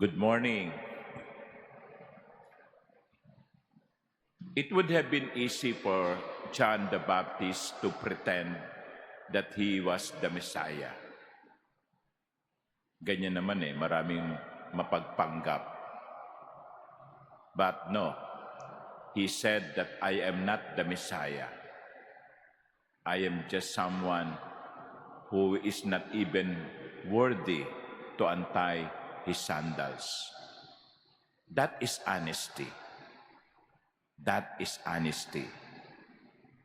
Good morning. It would have been easy for John the Baptist to pretend that he was the Messiah. Ganyan naman maraming mapagpanggap. But no, he said that I am not the Messiah. I am just someone who is not even worthy to untie his sandals. That is honesty. That is honesty.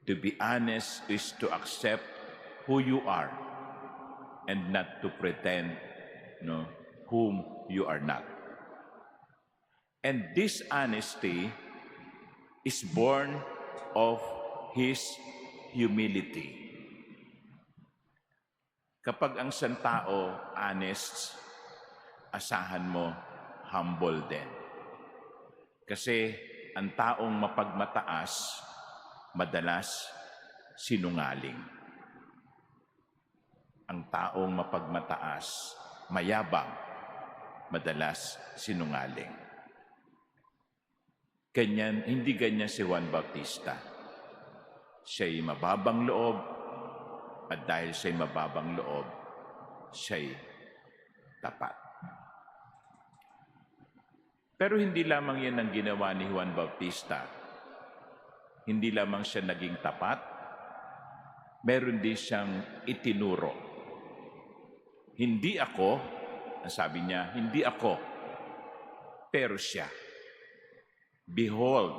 To be honest is to accept who you are and not to pretend whom you are not. And this honesty is born of his humility. Kapag ang isang tao honest, asahan mo humble din. Kasi ang taong mapagmataas, madalas sinungaling. Ang taong mapagmataas, mayabang, madalas sinungaling. Hindi ganyan si Juan Bautista. Siya'y mababang loob, at dahil siya'y mababang loob, siya'y tapat. Pero hindi lamang yan ang ginawa ni Juan Bautista. Hindi lamang siya naging tapat, meron din siyang itinuro. Hindi ako, ang sabi niya, hindi ako, pero siya. Behold,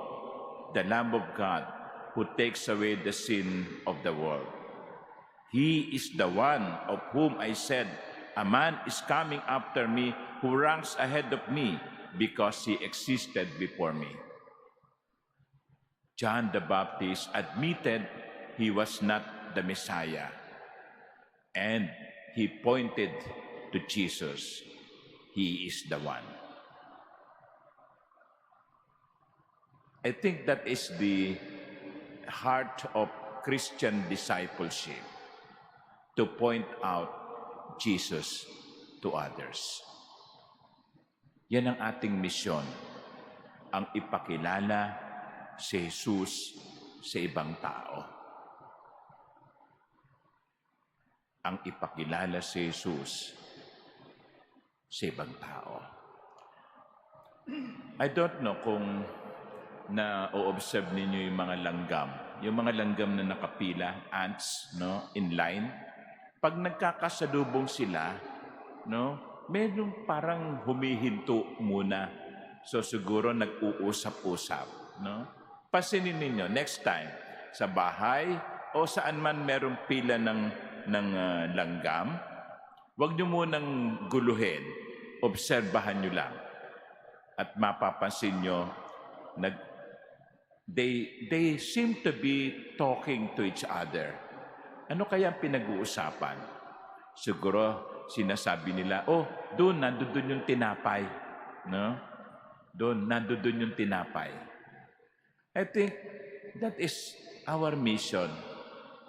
the Lamb of God who takes away the sin of the world. He is the one of whom I said, a man is coming after me who ranks ahead of me because he existed before me. John the Baptist admitted he was not the Messiah, and he pointed to Jesus. He is the one. I think that is the heart of Christian discipleship, to point out Jesus to others. Yan ang ating misyon, ang ipakilala si Jesus sa ibang tao. Ang ipakilala si Jesus sa ibang tao. I don't know kung na-observe ninyo yung mga langgam. Yung mga langgam na nakapila, ants, in line. Pag nagkakasalubong sila, medyo parang humihinto muna. So siguro nag-uusap-usap. Pasinin ninyo, next time, sa bahay o saan man merong pila ng langgam, huwag nyo munang guluhin. Obserbahan nyo lang. At mapapansin nyo, they seem to be talking to each other. Ano kaya ang pinag-uusapan? Siguro sinasabi nila, doon, nandun yung tinapay. Doon, nandun yung tinapay. I think that is our mission,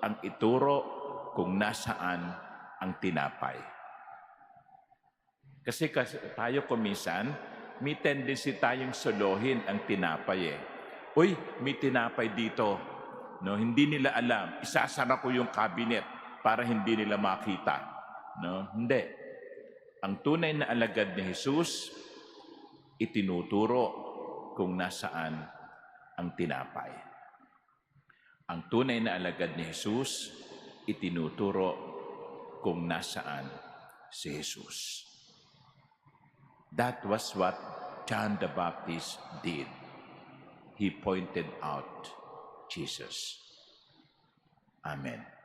ang ituro kung nasaan ang tinapay. Kasi tayo kuminsan, may tendency tayong solohin ang tinapay Uy, may tinapay dito. Hindi nila alam. Isasara ko yung cabinet para hindi nila makita. Hindi. Ang tunay na alagad ni Jesus, itinuturo kung nasaan ang tinapay. Ang tunay na alagad ni Jesus, itinuturo kung nasaan si Jesus. That was what John the Baptist did. He pointed out Jesus. Amen.